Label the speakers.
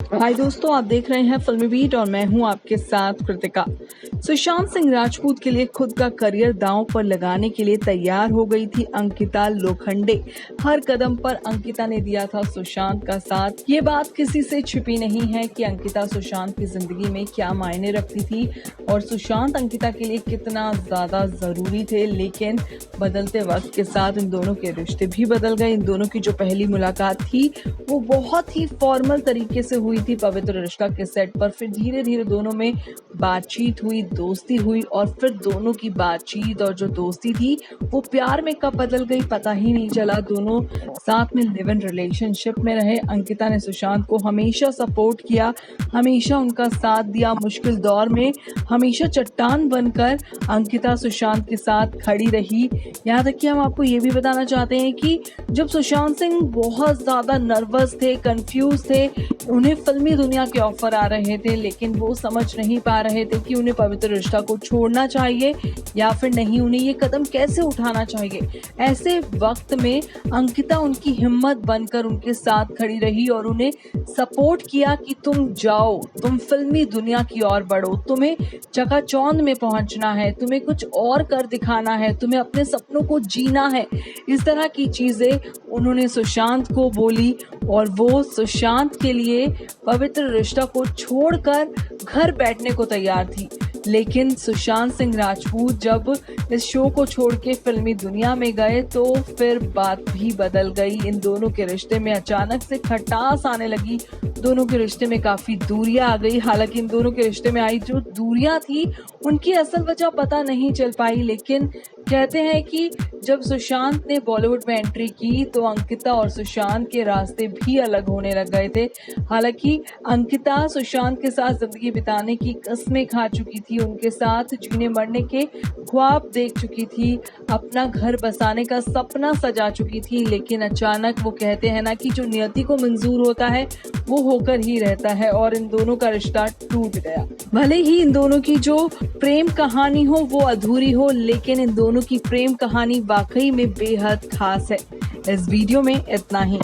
Speaker 1: हाय दोस्तों, आप देख रहे हैं फिल्मी बीट और मैं हूं आपके साथ कृतिका। सुशांत सिंह राजपूत के लिए खुद का करियर दांव पर लगाने के लिए तैयार हो गई थी अंकिता लोखंडे। हर कदम पर अंकिता ने दिया था सुशांत का साथ। ये बात किसी से छिपी नहीं है कि अंकिता सुशांत की जिंदगी में क्या मायने रखती थी और सुशांत अंकिता के लिए कितना ज्यादा जरूरी थे। लेकिन बदलते वक्त के साथ इन दोनों के रिश्ते भी बदल गए। इन दोनों की जो पहली मुलाकात थी वो बहुत ही फॉर्मल तरीके से हुई थी पवित्र रिश्ता के सेट पर। फिर धीरे धीरे दोनों में बातचीत हुई, दोस्ती हुई और फिर दोनों की बातचीत और जो दोस्ती थी वो प्यार में कब बदल गई पता ही नहीं चला। दोनों साथ में लिव इन रिलेशनशिप में रहे। अंकिता ने सुशांत को हमेशा सपोर्ट किया, हमेशा उनका साथ दिया मुश्किल दौर में। हमेशा चट्टान बनकर अंकिता सुशांत के साथ खड़ी रही। यहाँ तक कि हम आपको ये भी बताना चाहते हैं कि जब सुशांत सिंह बहुत ज्यादा नर्वस थे, कंफ्यूज थे, उन्हें फिल्मी दुनिया के ऑफर आ रहे थे लेकिन वो समझ नहीं पा रहे थे कि उन्हें पवित्र रिश्ता को छोड़ना चाहिए या फिर नहीं, उन्हें ये कदम कैसे उठाना चाहिए। ऐसे वक्त में अंकिता उनकी हिम्मत बनकर उनके साथ खड़ी रही और उन्हें सपोर्ट किया कि तुम जाओ, तुम फिल्मी दुनिया की ओर बढ़ो, तुम्हें चकाचौंध में पहुंचना है, तुम्हें कुछ और कर दिखाना है, तुम्हें अपने सपनों को जीना है। इस तरह की चीजें उन्होंने सुशांत को बोली और वो सुशांत के लिए पवित्र रिश्ता को छोड़कर घर बैठने को तैयार थी। लेकिन सुशांत सिंह राजपूत जब इस शो को छोड़ के फिल्मी दुनिया में गए तो फिर बात भी बदल गई। इन दोनों के रिश्ते में अचानक से खटास आने लगी। दोनों के रिश्ते में काफी दूरियां आ गई। हालांकि इन दोनों के रिश्ते में आई जो दूरियां थी उनकी असल वजह पता नहीं चल पाई। लेकिन कहते हैं कि जब सुशांत ने बॉलीवुड में एंट्री की तो अंकिता और सुशांत के रास्ते भी अलग होने लग गए थे। हालांकि अंकिता सुशांत के साथ जिंदगी बिताने की कस्में खा चुकी थी, उनके साथ जीने मरने के ख्वाब देख चुकी थी, अपना घर बसाने का सपना सजा चुकी थी। लेकिन अचानक वो कहते हैं ना कि जो नियति को मंजूर होता है वो होकर ही रहता है और इन दोनों का रिश्ता टूट गया। भले ही इन दोनों की जो प्रेम कहानी हो वो अधूरी हो, लेकिन इन दोनों की प्रेम कहानी वाकई में बेहद खास है। इस वीडियो में इतना ही।